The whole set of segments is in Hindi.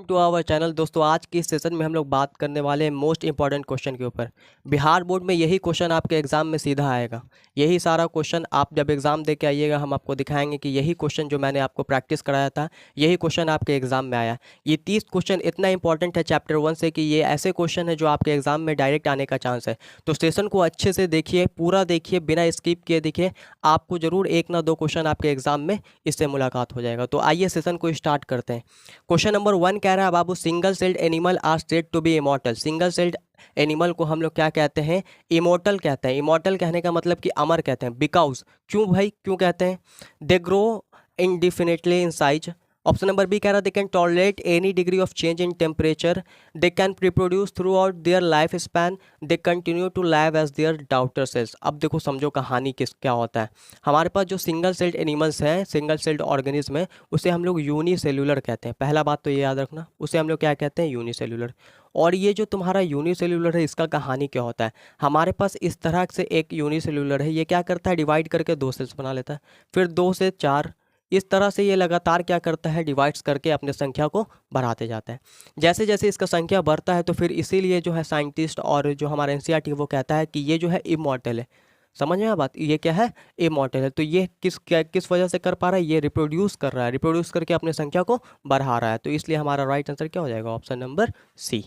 To our channel. दोस्तों, आज के इस सेशन में हम लोग बात करने वाले हैं मोस्ट इंपॉर्टेंट क्वेश्चन के ऊपर। बिहार बोर्ड में यही क्वेश्चन आपके एग्जाम में सीधा आएगा। यही सारा क्वेश्चन आप जब एग्जाम दे के आइएगा, हम आपको दिखाएंगे कि यही क्वेश्चन जो मैंने आपको प्रैक्टिस कराया था, यही क्वेश्चन आपके एग्जाम में आया। ये 30 क्वेश्चन इतना इंपॉर्टेंट है चैप्टर 1 से कि ये ऐसे क्वेश्चन है जो आपके एग्जाम में डायरेक्ट आने का चांस है। तो सेशन को अच्छे से देखिए, पूरा देखिए, बिना स्किप किए देखिए। आपको जरूर एक ना दो क्वेश्चन आपके एग्जाम में इससे मुलाकात हो जाएगा। तो आइए सेशन को स्टार्ट करते हैं। क्वेश्चन नंबर 1 कह रहा है बाबू, single celled animal are said to be immortal. Single celled animal को हम लोग क्या कहते हैं? इमॉर्टल कहते हैं। इमॉर्टल कहने का मतलब कि अमर कहते हैं। बिकॉज, क्यों भाई, क्यों कहते हैं? They grow indefinitely in size. Option number B कह रहा है they can tolerate any degree of change in temperature, they can reproduce throughout their life span, they continue to live as their daughter cells. अब देखो, समझो कहानी किस क्या होता है। हमारे पास जो सिंगल सेल्ड एनिमल्स हैं, सिंगल सेल्ड ऑर्गेनिज्म है, उसे हम लोग यूनिसेल्युलर कहते हैं। पहला बात तो ये याद रखना, उसे हम लोग क्या कहते हैं? यूनिसेल्युलर। और ये जो तुम्हारा यूनिसेल्युलर है, इसका कहानी क्या होता है? हमारे पास इस तरह से एक यूनिसेल्युलर है, ये क्या करता है? डिवाइड करके दो सेल्स बना लेता है, फिर दो से चार। इस तरह से ये लगातार क्या करता है? डिवाइड्स करके अपने संख्या को बढ़ाते जाता है। जैसे जैसे इसका संख्या बढ़ता है, तो फिर इसीलिए जो है साइंटिस्ट और जो हमारा एनसीईआरटी वो कहता है कि ये जो है इमॉर्टल है। समझ में आ बात? ये क्या है? इमॉर्टल है। तो ये किस वजह से कर पा रहा है? ये रिप्रोड्यूस कर रहा है, रिप्रोड्यूस करके अपने संख्या को बढ़ा रहा है। तो इसलिए हमारा राइट आंसर क्या हो जाएगा? Option number C.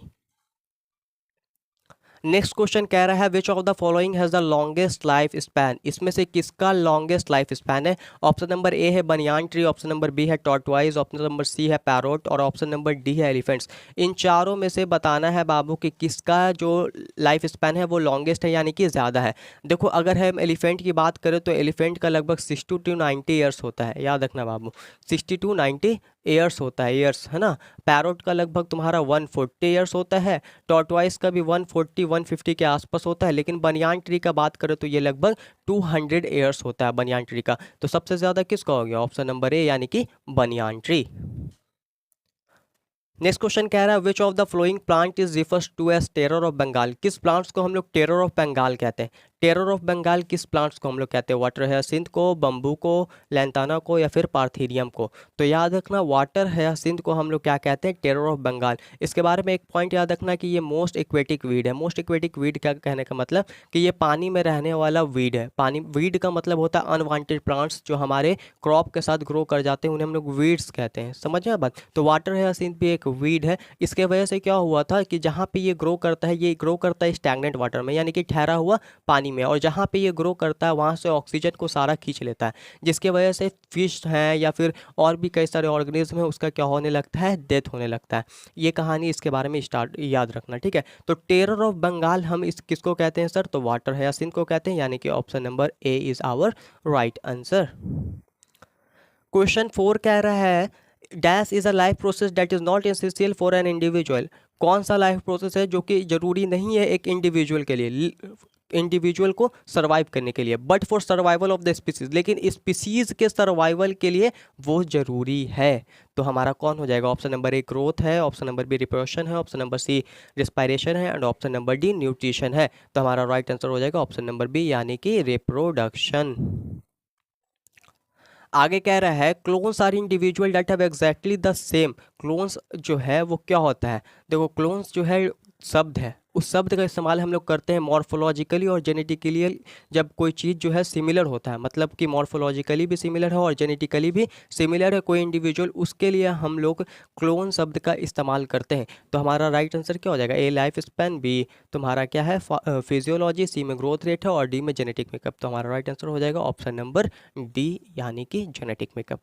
Next question कह रहा है which of the following has the longest life span. इसमें से किसका लॉन्गेस्ट लाइफ स्पैन है? ऑप्शन नंबर ए है banyan tree, option number B है टॉर्टवाइज, ऑप्शन नंबर सी है पैरोट और ऑप्शन नंबर डी है एलिफेंट्स। इन चारों में से बताना है बाबू कि किसका जो लाइफ स्पैन है वो लॉन्गेस्ट है, यानी कि ज़्यादा है। देखो, अगर हम एलिफेंट की बात करें तो एलिफेंट का लगभग 60 टू 90 ईयर्स होता है। याद रखना बाबू, 60 टू 90 ईयर्स होता है, ईयर्स है ना। पैरोट का लगभग तुम्हारा 140 ईयर्स होता है। टॉर्टवाइस का भी 140 150 के आसपास होता है। लेकिन बनियान ट्री का बात करें तो ये लगभग 200 ईयर्स होता है बनियान ट्री का। तो सबसे ज़्यादा किसका हो गया? ऑप्शन नंबर ए, यानी कि बनियान ट्री। नेक्स्ट क्वेश्चन कह रहा है which of the following plant is refers to as terror of Bengal. किस प्लांट्स को हम लोग टेरर ऑफ बंगाल कहते हैं? टेरर ऑफ बंगाल किस प्लांट्स को हम लोग कहते हैं? वाटर हयासिंथ को, बम्बू को, लैंताना को या फिर पार्थीरियम को? तो याद रखना, वाटर हयासिंथ को हम लोग क्या कहते हैं? Terror of Bengal. इसके बारे में एक पॉइंट याद रखना कि ये मोस्ट एक्वेटिक वीड है। मोस्ट एक्वेटिक वीड क्या कहने का मतलब कि ये पानी में रहने वाला वीड है। पानी वीड का मतलब होता है अनवांटेड प्लांट्स जो हमारे क्रॉप के साथ ग्रो कर जाते हैं, उन्हें हम लोग वीड्स कहते हैं। समझ में बात? तो वाटर हयासिंथ भी एक वीड है। इसके वजह से क्या हुआ था कि जहाँ पे ये ग्रो करता है, ये ग्रो करता है स्टैग्नेंट वाटर में, यानी कि ठहरा हुआ पानी में। और जहाँ पे ये ग्रो करता है वहाँ से ऑक्सीजन को सारा खींच लेता है, जिसके वजह से फिश हैं या फिर और भी कई सारे ऑर्गेनिज्म हैं, उसका क्या होने लगता है? डेथ होने लगता है। ये कहानी इसके बारे में स्टार्ट याद रखना, ठीक है। तो टेरर ऑफ बंगाल हम इस किसको कहते हैं सर? तो वाटर हयासिंथ को कहते हैं, यानी कि option number A is our right answer. Question 4 कह रहा है dash is a life process that is not essential for an individual. कौन सा लाइफ प्रोसेस है जो कि जरूरी नहीं है एक इंडिविजुअल के लिए, इंडिविजुअल को सर्वाइव करने के लिए, but for survival of the species, लेकिन स्पीसीज के सर्वाइवल के लिए वो जरूरी है। तो हमारा कौन हो जाएगा? ऑप्शन नंबर ए ग्रोथ है, ऑप्शन नंबर बी रिप्रोडक्शन है, ऑप्शन नंबर सी रिस्पायरेशन है and option number D nutrition है। तो हमारा राइट आंसर हो जाएगा ऑप्शन नंबर बी, यानी कि रिप्रोडक्शन। आगे कह रहा है clones are individual that have exactly the same. Clones जो है वो क्या होता है? देखो, क्लोन्स जो है शब्द है, उस शब्द का इस्तेमाल हम लोग करते हैं मॉर्फोलॉजिकली और जेनेटिकली। जब कोई चीज़ जो है सिमिलर होता है, मतलब कि मॉर्फोलॉजिकली भी सिमिलर है और जेनेटिकली भी सिमिलर है कोई इंडिविजुअल, उसके लिए हम लोग क्लोन शब्द का इस्तेमाल करते हैं। तो हमारा राइट आंसर क्या हो जाएगा? ए लाइफ स्पैन, बी तुम्हारा क्या है फिजियोलॉजी, सी में ग्रोथ रेट है और डी में जेनेटिक मेकअप। तो हमारा राइट आंसर हो जाएगा ऑप्शन नंबर डी, यानी कि जेनेटिक मेकअप।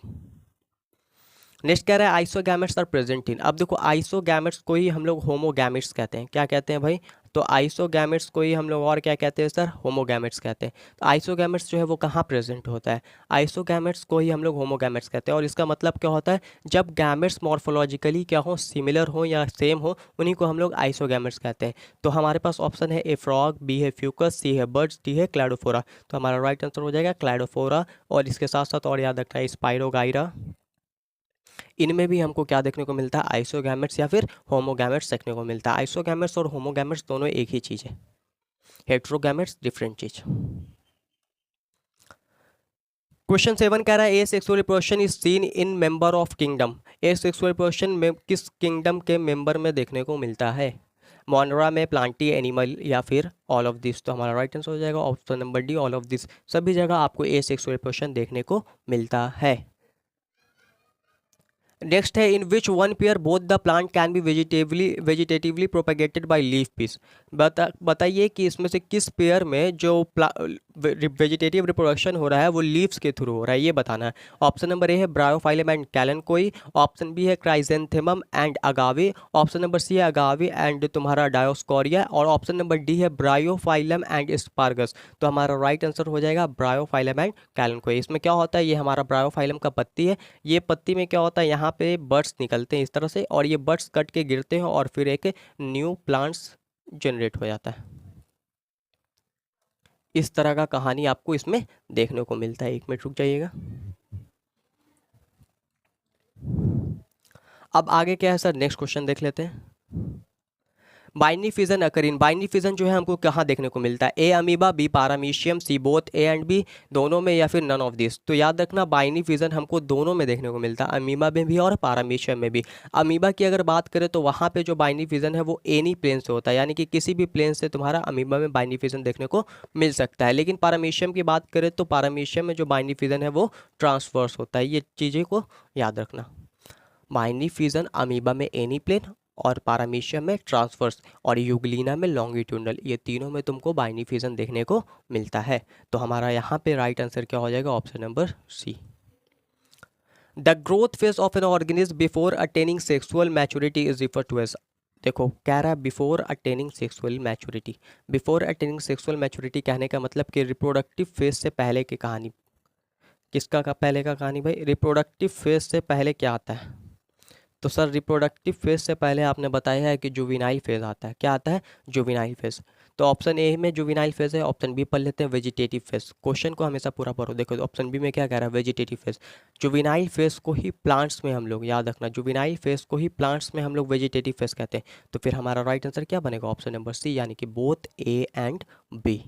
नेक्स्ट कह रहा है आइसोगैमेट्स आर प्रेजेंट इन। अब देखो, आइसोगैमेट्स को ही हम लोग होमोगैमेट्स कहते हैं। क्या कहते हैं भाई? तो आइसोगैमेट्स को ही हम लोग और क्या कहते हैं सर? होमोगैमेट्स कहते हैं। तो आइसोगैमेट्स जो है वो कहाँ प्रेजेंट होता है? आइसोगैमेट्स को ही हम लोग होमोगैमेट्स कहते हैं। और इसका मतलब क्या होता है? जब गैमेट्स मॉर्फोलॉजिकली क्या हो, सिमिलर हो या सेम हो, उन्हीं को हम लोग आइसोगैमेट्स कहते हैं। तो हमारे पास ऑप्शन है ए फ्रॉग, बी है फ्यूकस, सी है बर्ड्स, डी है क्लैडोफोरा। तो हमारा राइट आंसर हो जाएगा क्लैडोफोरा। और इसके साथ साथ और याद रखना है स्पाइरोगाइरा। इनमें भी हमको क्या देखने को मिलता है? आइसोगैमेट्स या फिर होमोगैमेट्स देखने को मिलता है। आइसोगैमेट्स और होमोगैमेट्स दोनों एक ही चीज़ है, हेट्रोगैमेट्स डिफरेंट चीज़। क्वेश्चन 7 कह रहा है ए sexual reproduction is seen in member of kingdom. A sexual reproduction में किस किंगडम के मेंबर में देखने को मिलता है? मोनरा में, प्लांटी, एनिमल या फिर ऑल ऑफ दिस। तो हमारा राइट आंसर हो जाएगा option number D, all of this. सभी जगह आपको ए सेक्सुअल रिप्रोडक्शन देखने को मिलता है। नेक्स्ट है in which 1 pair both the plant can be vegetatively propagated by leaf piece. बताइए कि इसमें से किस पेयर में जो वेजिटेटिव रिप्रोडक्शन हो रहा है वो लीव्स के थ्रू हो रहा है, ये बताना है। ऑप्शन नंबर ए है bryophyllum and kalanchoe, option B है chrysanthemum and agave, option number C है अगावे एंड तुम्हारा डायोस्कोरिया, और ऑप्शन नंबर डी है ब्रायोफाइलम एंड स्पार्गस। तो हमारा राइट आंसर हो जाएगा ब्रायोफाइलम एंड कैलनकोई। इसमें क्या होता है, ये हमारा ब्रायोफाइलम का पत्ती है। ये पत्ती में क्या होता है, यहाँ पे बर्ड्स निकलते हैं इस तरह से, और ये बर्ड्स कट के गिरते हैं और फिर एक न्यू प्लांट्स जनरेट हो जाता है। इस तरह का कहानी आपको इसमें देखने को मिलता है। 1 मिनट रुक जाइएगा। अब आगे क्या है सर, नेक्स्ट क्वेश्चन देख लेते हैं। Binary fission occurring, binary fission जो है हमको कहाँ देखने को मिलता है? A amoeba, B paramecium, C both A and B, दोनों में, या फिर नन ऑफ दिस। तो याद रखना बाइनरी फिजन हमको दोनों में देखने को मिलता है, अमीबा में भी और पारामीशियम में भी। अमीबा की अगर बात करें तो वहाँ पे जो बाइनरी फिजन है वो एनी प्लेन से होता है, यानी कि किसी भी प्लेन से तुम्हारा अमीबा में बाइनरी फिजन देखने को मिल सकता है। लेकिन पारामीशियम की बात करें तो पारामीशियम में जो बाइनरी फिजन है वो ट्रांसवर्स होता है। ये चीज़ें को याद रखना। बाइनरी फिजन अमीबा में एनी प्लेन और पारामीशियम में ट्रांसवर्स और यूग्लिना में लॉन्गिट्यूडनल, ये तीनों में तुमको बाइनरी फिजन देखने को मिलता है। तो हमारा यहाँ पे राइट आंसर क्या हो जाएगा? Option number C. The growth phase of an organism before attaining sexual maturity is refer to as. देखो कह रहा है before attaining sexual maturity. Before attaining sexual maturity कहने का मतलब कि रिप्रोडक्टिव फेज से पहले की कहानी। किसका का पहले का कहानी भाई? रिप्रोडक्टिव फेज से पहले क्या आता है? तो सर रिप्रोडक्टिव फेज से पहले आपने बताया है कि जुवेनाइल फेज आता है। क्या आता है? Juvenile phase. तो ऑप्शन ए में जुवेनाइल फेज है, ऑप्शन बी पढ़ लेते हैं वेजिटेटिव फेज। क्वेश्चन को हमेशा पूरा पढ़ो। देखो ऑप्शन बी में क्या कह रहा है? Vegetative phase. जुवेनाइल फेज को ही प्लांट्स में हम लोग, याद रखना, जुवेनाइल फेज को ही प्लांट्स में हम लोग वेजिटेटिव फेज कहते हैं। तो फिर हमारा राइट आंसर क्या बनेगा? ऑप्शन नंबर सी, यानी कि both A and B.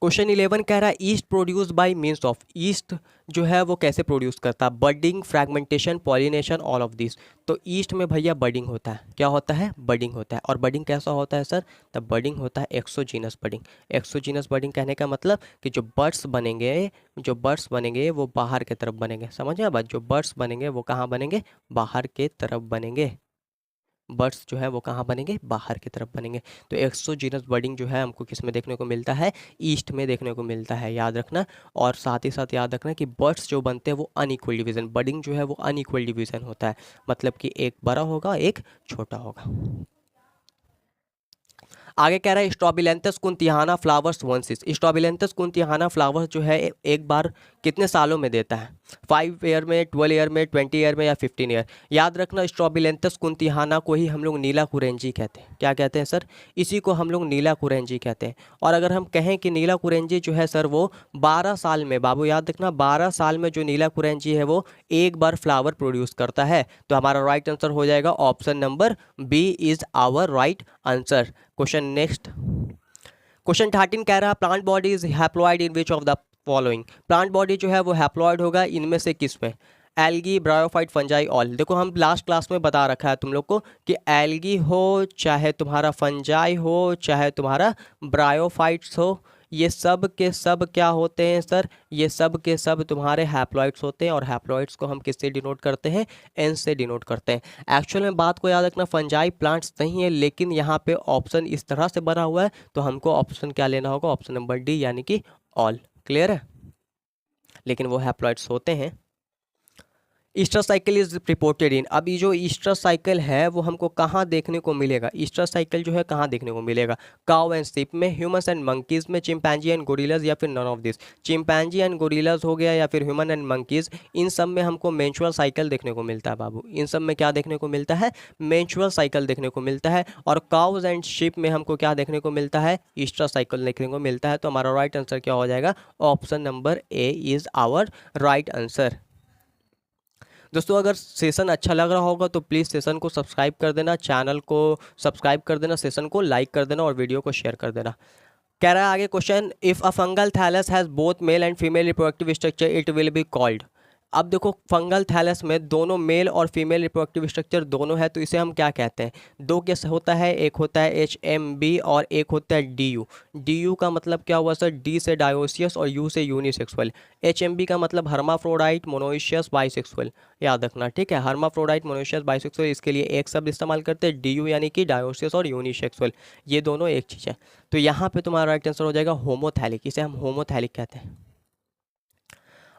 Question 11 कह रहा है yeast produce by means of. Yeast जो है वो कैसे प्रोड्यूस करता है? Budding, fragmentation, pollination, all of this. तो ईस्ट में भैया बडिंग होता है। क्या होता है? बडिंग होता है। और बडिंग कैसा होता है सर? तब बडिंग होता है एक्सोजीनस बडिंग। एक्सोजीनस बडिंग कहने का मतलब कि जो बर्ड्स बनेंगे वो बाहर की तरफ बनेंगे। समझे बात? जो बर्ड्स बनेंगे वो कहाँ बनेंगे? बाहर के तरफ बनेंगे। बर्ड्स जो है वो कहाँ बनेंगे? बाहर की तरफ बनेंगे। तो एक्सोजीनस बर्डिंग जो है हमको किस में देखने को मिलता है? ईस्ट में देखने को मिलता है, याद रखना। और साथ ही साथ याद रखना कि बर्ड्स जो बनते हैं वो अनइक्वल डिवीजन, बर्डिंग जो है वो अनइक्वल डिवीजन होता है, मतलब कि एक बड़ा होगा एक छोटा होगा। आगे कह रहा है स्ट्रॉबिलेंथस कुंतिहाना फ्लावर्स वंसिस। स्ट्रॉबिलेंथस कुंतिहाना फ्लावर्स जो है एक बार कितने सालों में देता है? 5 ईयर में, 12 ईयर में, 20 ईयर में, या 15 ईयर? याद रखना स्ट्रॉबिलेंथस कुंतिहाना को ही हम लोग नीला कुरेंजी कहते हैं। क्या कहते हैं सर? इसी को हम लोग नीला कुरेंजी कहते हैं। और अगर हम कहें कि नीला कुरेंजी जो है सर वो 12 साल में, बाबू याद रखना, 12 साल में जो नीला कुरेंजी है वो एक बार फ्लावर प्रोड्यूस करता है। तो हमारा राइट आंसर हो जाएगा option number B is our right answer. Question next, question 13 कह रहा है plant body is haploid in which of the following. Plant body जो है वो हैप्लॉइड होगा इनमें से किस में? Algae, bryophyte, fungi, all. देखो हम लास्ट क्लास में बता रखा है तुम लोग को कि एल्गी हो, चाहे तुम्हारा फंजाई हो, चाहे तुम्हारा ब्रायोफाइट्स हो, ये सब के सब क्या होते हैं सर? ये सब के सब तुम्हारे हैप्लॉइड्स होते हैं। और हैप्लॉइड्स को हम किससे डिनोट करते हैं? एन से डिनोट करते हैं। एक्चुअल में बात को याद रखना, फंजाई प्लांट्स नहीं है, लेकिन यहाँ पे ऑप्शन इस तरह से बना हुआ है, तो हमको ऑप्शन क्या लेना होगा? ऑप्शन नंबर डी, यानी कि ऑल। क्लियर है? लेकिन वो हैप्लॉइड्स होते हैं। Easter cycle is reported in. अब ये जो ईस्टर साइकिल है वो हमको कहाँ देखने को मिलेगा? ईस्टर साइकिल जो है कहाँ देखने को मिलेगा? काउ एंड शिप में, ह्यूमंस एंड मंकीज में, चिंपैंजी एंड गोरिल्लाज, या फिर none of this. Chimpanzee and gorillas हो गया, या फिर ह्यूमन एंड मंकीज, इन सब में हमको मेंस्ट्रुअल साइकिल देखने को मिलता है बाबू। इन सब में क्या देखने को मिलता है? मेंस्ट्रुअल साइकिल देखने को मिलता है। और काउज एंड शिप में हमको क्या देखने को मिलता है? ईस्टर साइकिल देखने को मिलता है। तो हमारा राइट आंसर क्या हो जाएगा? Option number A is our right answer. दोस्तों अगर सेशन अच्छा लग रहा होगा तो प्लीज़ सेशन को सब्सक्राइब कर देना, चैनल को सब्सक्राइब कर देना, सेशन को लाइक कर देना और वीडियो को शेयर कर देना। कह रहा है आगे question, if a fungal thallus has both male and female reproductive structure it will be called. अब देखो फंगल थैलस में दोनों मेल और फीमेल रिप्रोडक्टिव स्ट्रक्चर दोनों है, तो इसे हम क्या कहते हैं? दो केस होता है, एक होता है HMB और एक होता है DU। DU का मतलब क्या हुआ सर? D से डायोसियस और U से यूनिसेक्सुअल। HMB का मतलब हर्माफ्रोडाइट, मोनोइशियस, बाइसेक्सुअल। याद रखना, ठीक है? हर्माफ्रोडाइट, मोनोइशियस, बाइसेक्सुअल, इसके लिए एक शब्द इस्तेमाल करते हैं DU यानी कि डायोसियस और यूनिसेक्सुअल। ये दोनों एक चीज़ है। तो यहाँ पे तुम्हारा राइट आंसर हो जाएगा होमोथैलिक। इसे हम होमोथैलिक कहते हैं।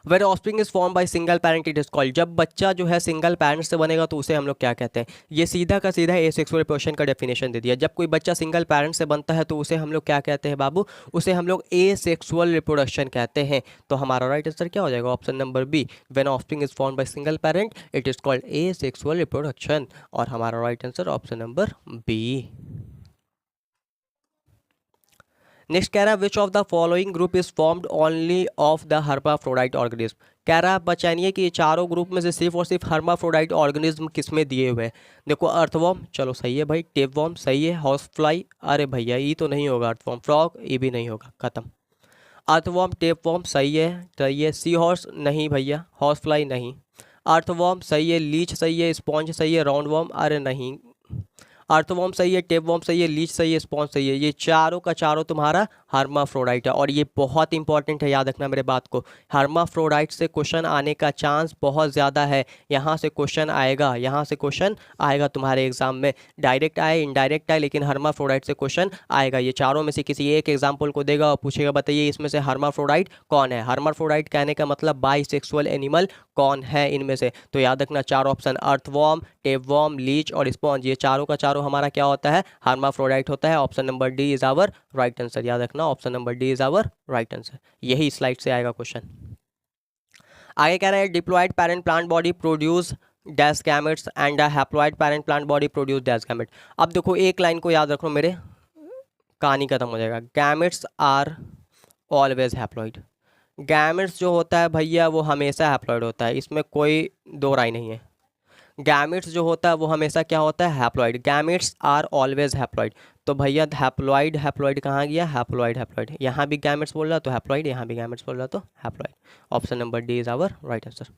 Where offspring is form by single parent it is called. जब बच्चा जो है सिंगल पेरेंट से बनेगा तो उसे हम लोग क्या कहते हैं? ये सीधा का सीधा एसेक्सुअल रिप्रोडक्शन का डेफिनेशन दे दिया। जब कोई बच्चा सिंगल पेरेंट से बनता है तो उसे हम लोग क्या कहते हैं बाबू? उसे हम लोग एसेक्सुअल रिप्रोडक्शन कहते हैं। तो हमारा राइट आंसर क्या हो जाएगा? Option number B, when offspring is form by single parent it is called asexual reproduction. और हमारा right answer option number B. Next कह रहा है which of the following group is formed only of the hermaphrodite organism. कह रहा है बचानिए कि ये चारों ग्रुप में से सिर्फ और सिर्फ हर्माफ्रोडाइट ऑर्गेनिज्म किसमें दिए हुए हैं। देखो अर्थवॉर्म, चलो सही है भाई। टेपवॉर्म सही है। हॉर्स फ्लाई, अरे भैया ये तो नहीं होगा। अर्थवॉर्म, फ्रॉग ये भी नहीं होगा, खत्म। अर्थवॉर्म, टेपवॉर्म सही है, सही है। सी हॉर्स नहीं भैया, हॉर्स फ्लाई नहीं। अर्थवॉर्म सही है, लीच सही है, स्पॉन्ज सही है, राउंड वॉर्म अरे नहीं। अर्थवॉर्म सही है, टेपवॉर्म सही है, लीच सही है, स्पॉन्ज सही है। ये चारों का चारों तुम्हारा हर्माफ्रोडाइट है। और ये बहुत इंपॉर्टेंट है, याद रखना मेरे बात को। हर्माफ्रोडाइट से क्वेश्चन आने का चांस बहुत ज़्यादा है। यहाँ से क्वेश्चन आएगा, यहाँ से क्वेश्चन आएगा तुम्हारे एग्जाम में। डायरेक्ट आए, इनडायरेक्ट आए, लेकिन हर्माफ्रोडाइट से क्वेश्चन आएगा। ये चारों में से किसी एक एग्जाम्पल को देगा और पूछेगा बताइए इसमें से हर्माफ्रोडाइट कौन है। हर्माफ्रोडाइट कहने का मतलब बाइसेक्सुअल एनिमल कौन है इनमें से। तो याद रखना चार ऑप्शन, अर्थवॉर्म, टेपवॉर्म, लीच और स्पॉन्ज, ये चारों का चारों हमारा क्या होता है? हर्माफ्रोडाइट होता है। Option number D is our right answer. याद रखना option number D is our right answer. यही स्लाइड से आएगा क्वेश्चन। आगे कह रहे हैं diploid parent plant body produce dash gametes and the haploid parent plant body produce dash gamete. अब देखो एक लाइन को याद रखो मेरे, कहानी खत्म हो जाएगा। Gametes are always haploid. Gametes जो होता है भैया वो हमेशा हैप्लॉयड होता है, इसमें कोई दो राय नहीं है। गैमेट्स जो होता है वो हमेशा क्या होता है? Haploid. Gametes are always haploid. तो भैया हैप्लॉइड हैप्लॉइड कहाँ गया? Haploid haploid. यहाँ भी गैमेट्स बोल रहा तो हैप्लॉइड, यहाँ भी गैमेट्स बोल रहा तो haploid. Option number D is our right answer.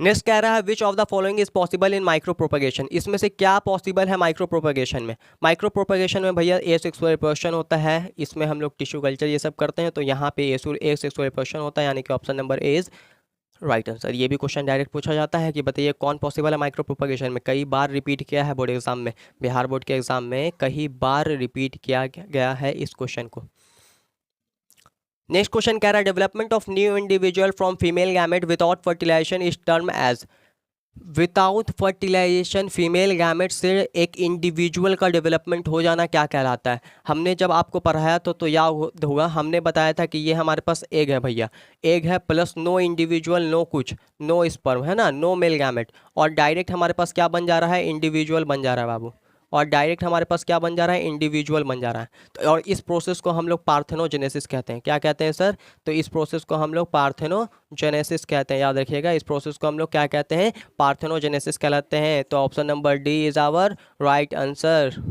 Next कह रहा है which of the following is possible in micro propagation. इसमें से क्या पॉसिबल है माइक्रो प्रोपगेशन में? माइक्रो प्रोपगेशन में भैया एसेक्सुअल रिप्रोडक्शन होता है। इसमें हम लोग टिश्यू कल्चर ये सब करते हैं, तो यहाँ पे एसेक्सुअल रिप्रोडक्शन होता है, यानी कि option number A is right answer. ये भी क्वेश्चन डायरेक्ट पूछा जाता है कि बताइए कौन पॉसिबल है माइक्रो प्रोपगेशन में। कई बार रिपीट किया है बोर्ड एग्जाम में, बिहार बोर्ड के एग्जाम में कई बार रिपीट किया गया है इस क्वेश्चन को। नेक्स्ट क्वेश्चन कह रहा है development of new individual from female gamete without fertilisation is term as. Without fertilisation female gamete से एक इंडिविजुअल का डेवलपमेंट हो जाना क्या कहलाता है? हमने जब आपको पढ़ाया तो याद होगा, हमने बताया था कि ये हमारे पास एग है भैया, एग है प्लस नो इंडिविजुअल, नो कुछ, नो स्पर्म, है ना, नो मेल गैमेट। और डायरेक्ट हमारे पास क्या बन जा रहा है? इंडिविजुअल बन जा रहा है बाबू। और डायरेक्ट हमारे पास क्या बन जा रहा है? इंडिविजुअल बन जा रहा है। तो और इस प्रोसेस को हम लोग पार्थेनोजेनेसिस कहते हैं। क्या कहते हैं सर? तो इस प्रोसेस को हम लोग पार्थेनोजेनेसिस कहते हैं। याद रखिएगा इस प्रोसेस को हम लोग क्या कहते हैं? पार्थेनोजेनेसिस कहलाते हैं। तो option number D is our right answer.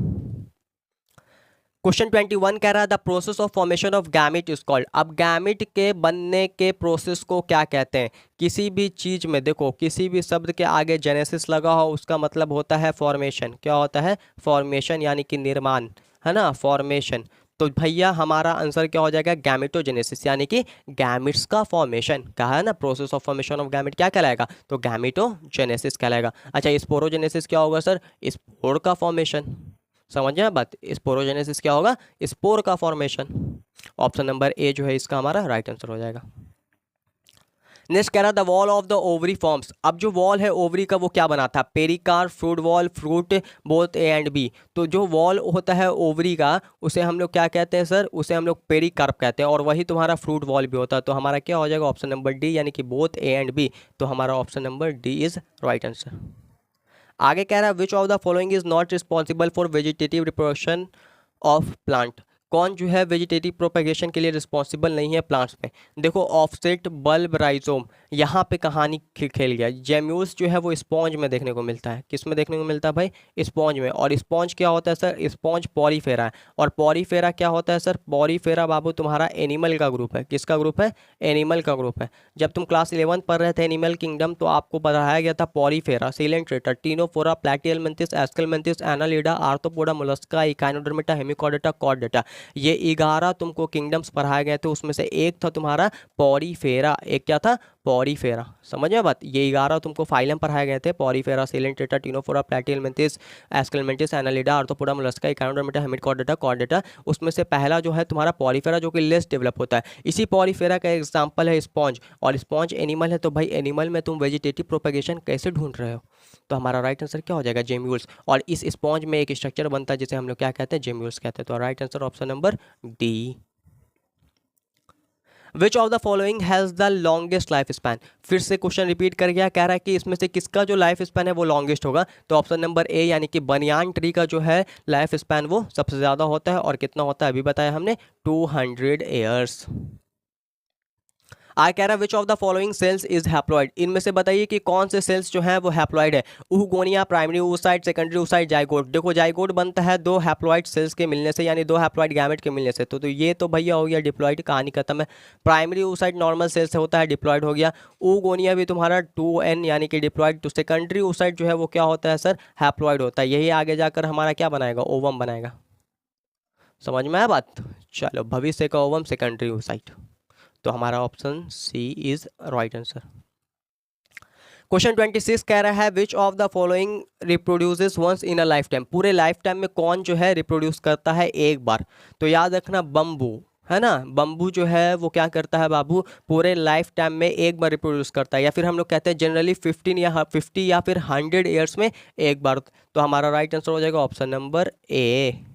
Question 21 कह रहा है the process of formation of gamete is called. अब गैमेट के बनने के प्रोसेस को क्या कहते हैं? किसी भी चीज़ में देखो, किसी भी शब्द के आगे जेनेसिस लगा हो उसका मतलब होता है फॉर्मेशन। क्या होता है? फॉर्मेशन, यानी कि निर्माण, है ना, फॉर्मेशन। तो भैया हमारा आंसर क्या हो जाएगा? गैमेटोजेनेसिस, यानी कि गैमेट्स का फॉर्मेशन। कहा है ना process of formation of gamete क्या कहलाएगा? तो गैमेटोजेनेसिस कहलाएगा। अच्छा स्पोरोजेनेसिस क्या होगा सर? स्पोर का फॉर्मेशन। समझ में बात? स्पोरोजेनेसिस क्या होगा? स्पोर का फॉर्मेशन। ऑप्शन नंबर ए जो है इसका हमारा राइट आंसर हो जाएगा। नेक्स्ट कह रहा the wall of the ovary forms. अब जो वॉल है ओवरी का वो क्या बनाता है? Pericarp, fruit wall, fruit both A and B. तो जो वॉल होता है ओवरी का उसे हम लोग क्या कहते हैं सर? उसे हम लोग पेरिकार्प कहते हैं। और वही तुम्हारा फ्रूट वॉल भी होता है। तो हमारा क्या हो जाएगा? ऑप्शन नंबर डी, यानी कि बोथ ए एंड बी। तो हमारा option number D is right answer. आगे कह रहा है which of the following is not responsible for vegetative reproduction of plant. कौन जो है वेजिटेटिव प्रोपेगेशन के लिए रिस्पॉन्सिबल नहीं है प्लांट्स में? देखो ऑफसेट, बल्ब, राइजोम, यहाँ पे कहानी खेल गया। जेम्यूल्स जो है वो स्पॉन्ज में देखने को मिलता है। किस में देखने को मिलता है भाई? स्पॉन्ज में। और स्पॉन्ज क्या होता है सर? स्पॉन्ज पॉरीफेरा है। और पॉरीफेरा क्या होता है सर? पॉरीफेरा बाबू तुम्हारा एनिमल का ग्रुप है। किसका ग्रुप है? एनिमल का ग्रुप है। जब तुम क्लास 11 पढ़ रहे थे एनिमल किंगडम, तो आपको पढ़ाया गया था Porifera, Coelenterata, Ctenophora, Platyhelminthes, Aschelminthes, Annelida, Arthropoda, Mollusca, Echinodermata, Hemichordata, Chordata. ये 11 तुमको किंगडम्स पढ़ाए गए थे, उसमें से एक था तुम्हारा पॉरीफेरा। एक क्या था? पॉरीफेरा। समझ में बात? ये 11 तुमको फाइलम पढ़ाए गए थे, Porifera, Coelenterata, Ctenophora, Platyhelminthes, Aschelminthes, Annelida, Arthropoda, Mollusca, Echinodermata, Hemichordata, Chordata. उसमें से पहला जो है तुम्हारा पॉरीफेरा, जो कि लेस डेवलप होता है। इसी पॉरीफेरा का एग्जाम्पल है स्पॉन्ज, और स्पॉन्ज एनिमल है। तो भाई एनिमल में तुम वेजिटेटिव प्रोपेगेशन कैसे ढूंढ रहे हो? तो हमारा राइट आंसर क्या हो जाएगा? जेम्यूल्स। और इस स्पॉन्ज में एक स्ट्रक्चर बनता है जिसे हम लोग क्या कहते हैं? जेम्यूल्स कहते हैं। तो right answer option number D. Which of the following has the longest life span? फिर से क्वेश्चन रिपीट कर गया, कह रहा है कि इसमें से किसका जो लाइफ स्पैन है वो लॉन्गेस्ट होगा? तो ऑप्शन नंबर ए यानी कि बनियान ट्री का जो है लाइफ स्पैन वो सबसे ज़्यादा होता है। और कितना होता है अभी बताया हमने? 200 ईयर्स। कह रहा है which of the following sales is haploid? इनमें से बताइए कि कौन से सेल्स जो हैं वो हैप्लॉइड है? oogonia, primary oocyte, secondary oocyte, zygote. देखो जाइगोट बनता है दो हैप्लॉइड सेल्स के मिलने से, यानी दो हैप्लॉइड गैमेट के मिलने से। तो ये तो भैया हो गया डिप्लॉइड, कहानी खत्म है। प्राइमरी oocyte नॉर्मल सेल से होता है, डिप्लॉइड हो गया। oogonia भी तुम्हारा 2n यानी कि डिप्लॉइड। तो सेकेंडरी oocyte जो है वो क्या होता है सर? हैप्लॉइड होता है। यही आगे जाकर हमारा क्या बनाएगा? ओवम बनाएगा। समझ में आया बात? चलो, भविष्य का ओवम सेकेंडरी oocyte। तो हमारा option C is right answer. Question 26 कह रहा है which of the following reproduces once in a lifetime? पूरे लाइफ टाइम में कौन जो है रिप्रोड्यूस करता है एक बार? तो याद रखना बम्बू, है ना। बम्बू जो है वो क्या करता है बाबू? पूरे लाइफ टाइम में एक बार रिप्रोड्यूस करता है, या फिर हम लोग कहते हैं जनरली 50 या फिर 100 ईयर्स में एक बार। तो हमारा राइट आंसर हो जाएगा ऑप्शन नंबर ए।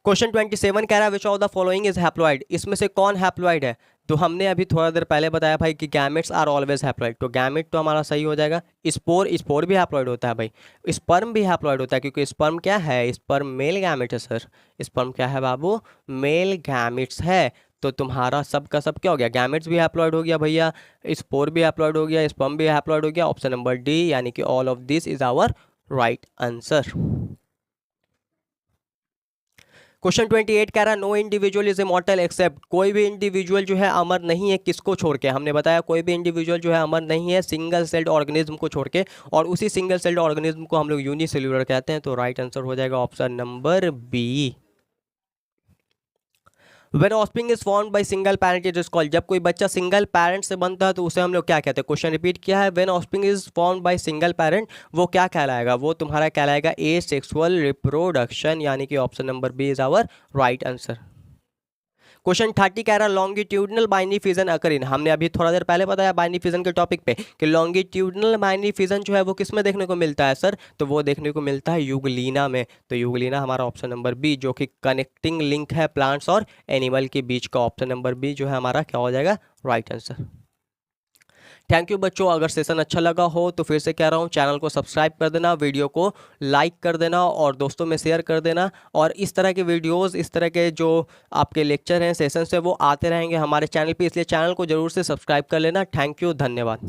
क्वेश्चन 27 कह रहा है which of the following is haploid? इसमें से कौन हैप्लॉइड है? तो हमने अभी थोड़ा देर पहले बताया भाई कि गैमेट्स आर ऑलवेज हैप्लॉइड। तो गैमेट तो हमारा सही हो जाएगा। स्पोर भी हैप्लॉइड होता है भाई। स्पर्म भी हैप्लॉइड होता है, क्योंकि स्पर्म क्या है? स्पर्म मेल गैमेट है सर। स्पर्म क्या है बाबू? मेल गैमेट्स है। तो तुम्हारा सब का सब क्या हो गया? गैमेट्स भी हैप्लॉइड हो गया भैया, स्पोर भी हैप्लॉइड हो गया, स्पर्म भी हैप्लॉइड हो गया। ऑप्शन नंबर डी यानी कि all of this is our right answer. Question 28 कह रहा है no individual is immortal except? कोई भी इंडिविजुअल जो है अमर नहीं है, किसको छोड़ के? हमने बताया कोई भी इंडिविजुअल जो है अमर नहीं है सिंगल सेल्ड ऑर्गेनिज्म को छोड़ के, और उसी सिंगल सेल्ड ऑर्गेनिज्म को हम लोग यूनिसेल्यूलर कहते हैं। तो राइट आंसर हो जाएगा option number B. When offspring is formed by single parent it is called? जब कोई बच्चा सिंगल पेरेंट से बनता है तो उसे हम लोग क्या कहते हैं? क्वेश्चन रिपीट किया है। When offspring is formed by single parent, वो क्या कहलाएगा? वो तुम्हारा कहलाएगा एसेक्सुअल रिप्रोडक्शन, यानी कि option number B is our right answer. Question 30 कह रहा है longitudinal binary fission occur in? हमने अभी थोड़ा देर पहले बताया बाइनरी फिजन के टॉपिक पे कि लॉन्गिट्यूडनल बाइनरी फिजन जो है वो किस में देखने को मिलता है सर? तो वो देखने को मिलता है यूग्लिना में। तो यूग्लिना हमारा ऑप्शन नंबर बी, जो कि कनेक्टिंग लिंक है प्लांट्स और एनिमल के बीच का। ऑप्शन नंबर बी जो है हमारा क्या हो जाएगा? Right answer. थैंक यू बच्चों। अगर सेशन अच्छा लगा हो तो फिर से कह रहा हूँ चैनल को सब्सक्राइब कर देना, वीडियो को लाइक कर देना और दोस्तों में शेयर कर देना। और इस तरह के वीडियोस, इस तरह के जो आपके लेक्चर हैं, सेशंस हैं, वो आते रहेंगे हमारे चैनल पे, इसलिए चैनल को ज़रूर से सब्सक्राइब कर लेना। थैंक यू, धन्यवाद।